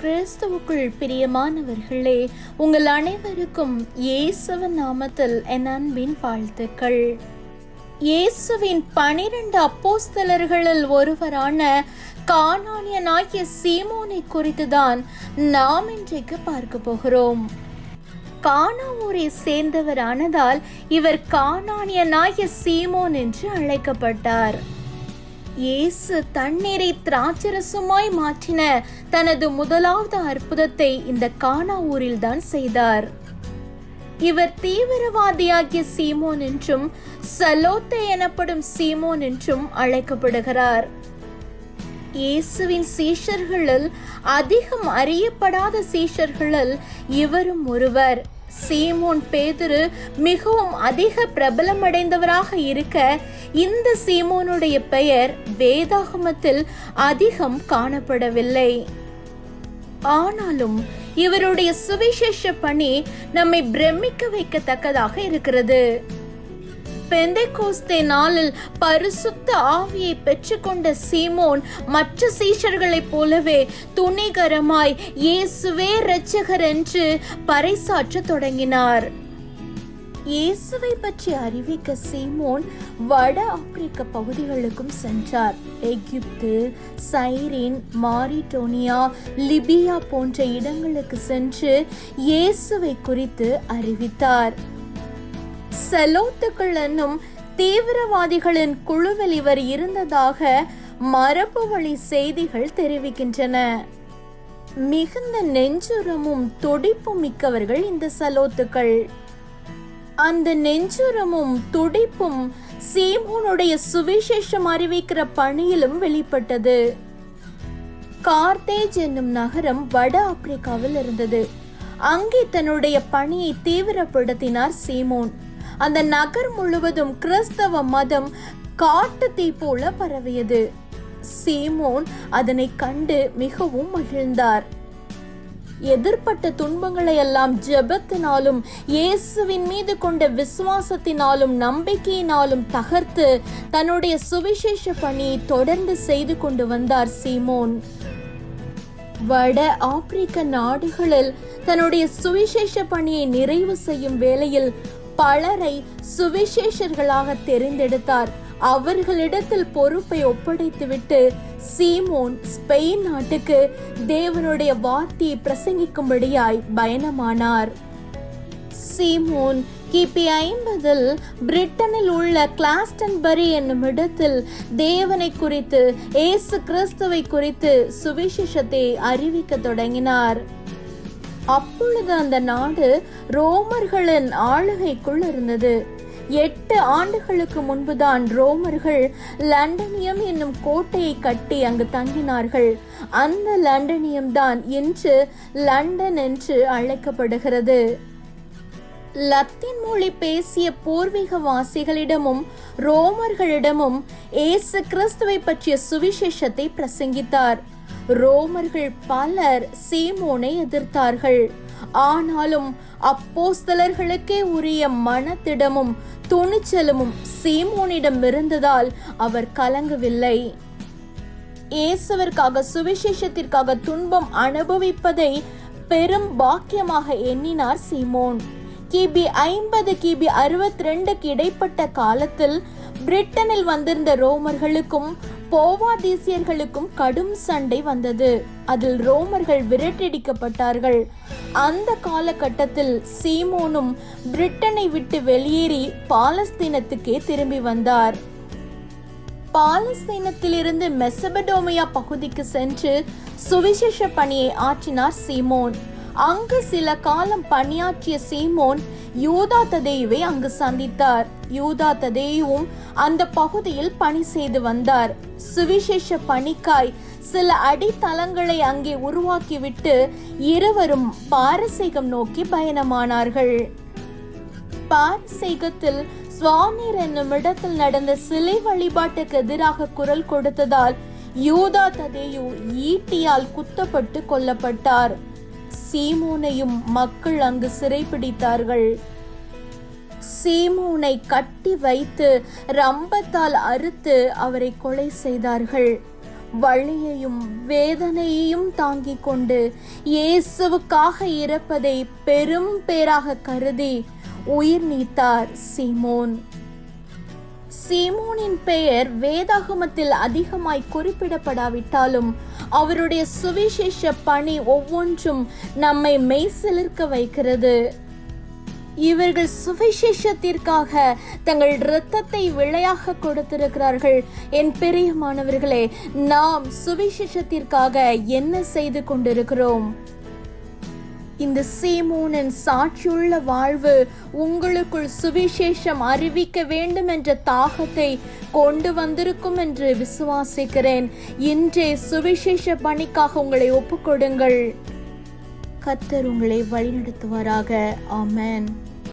கிறிஸ்துவுக்குள் பிரியமானவர்களே, உங்கள் அனைவருக்கும் இயேசுவின் நாமத்தில் என் அன்பின் வாழ்த்துக்கள். இயேசுவின் 12 அப்போஸ்தலர்களில் ஒருவரான கானானியனாகிய சீமோனை குறித்துதான் நாம் இன்றைக்கு பார்க்க போகிறோம். கானா ஊரை சேர்ந்தவரானதால் இவர் கானானியனாகிய சீமோன் என்று அழைக்கப்பட்டார். இயேசு தண்ணீரை திராட்சரசமாய் மாற்றின தனது முதலாவது அற்புதத்தை இந்த கானா ஊரில் தான் செய்தார். இவர் தீவிரவாதியாகிய சீமோன் என்றும் சலோத்தே எனப்படும் சீமோன் என்றும் அழைக்கப்படுகிறார். இயேசுவின் சீஷர்களில் அதிகம் அறியப்படாத சீஷர்களில் இவரும் ஒருவர். சீமோன் பேதுரு மிகவும் அதிக பிரபலமடைந்தவராக இருக்க இந்த சீமோனுடைய பெயர் வேதாகமத்தில் அதிகம் காணப்படவில்லை. ஆனாலும் இவருடைய சுவிசேஷ பணி நம்மை பிரமிக்க வைக்கத்தக்கதாக இருக்கிறது. பெந்தெகோஸ்தே நாளில் பரிசுத்த ஆவியை பெற்றுக்கொண்ட சீமோன் மற்ற சீஷர்களைப் போலவே துணிகரமாய் இயேசுவே இரட்சகர் என்று பறைசாற்ற தொடங்கினார். இயேசுவை பற்றி அறிவிக்க சீமோன் வட ஆப்பிரிக்க பகுதிகளுக்கும் சென்றார். எகிப்து, சைரீன், மாரிட்டோனியா, லிபியா போன்ற இடங்களுக்கு சென்று இயேசுவை குறித்து அறிவித்தார். செலோத்துக்கள் என்னும் தீவிரவாதிகளின் குழுவில் இவர் இருந்ததாக மரபு வழி செய்திகள் தெரிவிக்கின்றன. மிகுந்த நெஞ்சுரமும் துடிப்பும் மிக்கவர்கள் இந்த செலோத்துக்கள். அந்த நெஞ்சுரமும் துடிப்பும் சீமோனுடைய சுவிசேஷம் அறிவிக்கிற பணியிலும் வெளிப்பட்டது. கார்த்தேஜ் என்னும் நகரம் வட ஆப்பிரிக்காவில் இருந்தது. அங்கே தன்னுடைய பணியை தீவிரப்படுத்தினார் சீமோன். அந்த நகர் முழுவதும் கிறிஸ்தவ மதம் காட்டு தீ போல பரவியது. சீமோன் அதனை கண்டு மிகவும் மகிழ்ந்தார். எதிர்ப்பட்ட துன்பங்களை எல்லாம் ஜெபத்தினாலும் இயேசுவின் மீது கொண்ட விசுவாசத்தினாலும் நம்பிக்கையினாலும் தகர்த்து தன்னுடைய சுவிசேஷ பணியை தொடர்ந்து செய்து கொண்டு வந்தார் சீமோன். வட ஆப்பிரிக்க நாடுகளில் தன்னுடைய சுவிசேஷ பணியை நிறைவு செய்யும் வேளையில் பலரை சுவிசேஷர்களாக தெரிந்தெடுத்தார். அவர்களிடத்தில் பொறுப்பை ஒப்படைத்துவிட்டு சீமோன் ஸ்பெயின் நாட்டுக்கு தேவனுடைய வார்த்தையை பிரசங்கிக்கும்படியாய் பயணமானார். சீமோன் கிபி 50 பிரிட்டனில் உள்ள கிளாஸ்டன்பரி என்னும் இடத்தில் தேவனை குறித்து, இயேசு கிறிஸ்துவை குறித்து சுவிசேஷத்தை அறிவிக்க தொடங்கினார். அப்பொழுது அந்த நாடு ரோமர்களின் ஆளுகைக்குள் இருந்தது. 8 ஆண்டுகளுக்கு முன்புதான் ரோமர்கள் லண்டனியம் என்னும் கோட்டையை கட்டி அங்கு தங்கினார்கள். அந்த லண்டனியம் தான் இன்று லண்டன் என்று அழைக்கப்படுகிறது. லத்தீன் மொழி பேசிய பூர்வீகவாசிகளிடமும் ரோமர்களிடமும் இயேசு கிறிஸ்துவை பற்றிய சுவிசேஷத்தை பிரசங்கித்தார். ரோமர்கள் பலர் சீமோனை எதிர்த்தார்கள். ஆனாலும் அப்போஸ்தலர்களுக்கே உரிய மனத்திடமும் துணிச்சலும் சீமோனிடம் இருந்ததால் அவர் கலங்கவில்லை. இயேசுவிற்காக சுவிசேஷத்திற்காக துன்பம் அனுபவிப்பதை பெரும் பாக்கியமாக எண்ணினார் சீமோன். கிபி 50 கிபி 62 இடைப்பட்ட காலத்தில் பிரிட்டனில் வந்திருந்த ரோமர்களுக்கும் போவாதீசியர்களுக்கும் கடும் சண்டை வந்தது. அதில் ரோமர்கள் விரட்டடிக்கப்பட்டார்கள். அந்த காலகட்டத்தில் சீமோனும் பிரிட்டனை விட்டு வெளியேறி பாலஸ்தீனத்துக்கே திரும்பி வந்தார். பாலஸ்தீனத்திலிருந்து மெசபடோமியா பகுதிக்கு சென்று சுவிசேஷ பணியை ஆற்றினார் சீமோன். அங்கு சில காலம் பணியாற்றிய சீமோன் யூதா ததேயுவை அங்கு சந்தித்தார். யூதா ததேயுவும் அந்த பகுதியில் பணி செய்து வந்தார். சுவிசேஷ பணிக்காய் சில அடித்தளங்களை அங்கே உருவாக்கிவிட்டு இருவரும் பாரசீகம் நோக்கி பயணமானார்கள். பாரசீகத்தில் சுவாமீர் என்னும் இடத்தில் நடந்த சிலை வழிபாட்டுக்கு எதிராக குரல் கொடுத்ததால் யூதா ததேயு ஈட்டியால் குத்தப்பட்டு கொல்லப்பட்டார். சீமோனையும் மக்கள் அங்கு சிறைப்பிடித்தார்கள். சீமோனை கட்டி வைத்து ரம்பத்தால் அறுத்து அவரை கொலை செய்தார்கள். வலியையும் வேதனையையும் தாங்கிக் கொண்டு இயேசுவுக்காக இறப்பதை பெரும் பேராக கருதி உயிர் நீத்தார் சீமோன். சீமோனின் பெயர் வேதாகமத்தில் அதிகமாய் குறிப்பிடப்படாவிட்டாலும் அவருடைய சுவிசேஷ பணி ஒவ்வொன்றும் நம்மை மெய்சிலிர்க்க வைக்கிறது. இவர்கள் சுவிசேஷத்திற்காக தங்கள் இரத்தத்தை விலையாக கொடுத்திருக்கிறார்கள். என் பிரியமானவர்களே, நாம் சுவிசேஷத்திற்காக என்ன செய்து கொண்டிருக்கிறோம்? இந்த சீமோனின் சாட்சியுள்ள வாழ்வு உங்களுக்குள் சுவிசேஷம் அறிவிக்க வேண்டும் என்ற தாகத்தை கொண்டு வந்திருக்கும் என்று விசுவாசிக்கிறேன். இன்றே சுவிசேஷ பணிக்காக உங்களை ஒப்புக்கொடுங்கள். கர்த்தர் உங்களை வழிநடத்துவாராக. ஆமென்.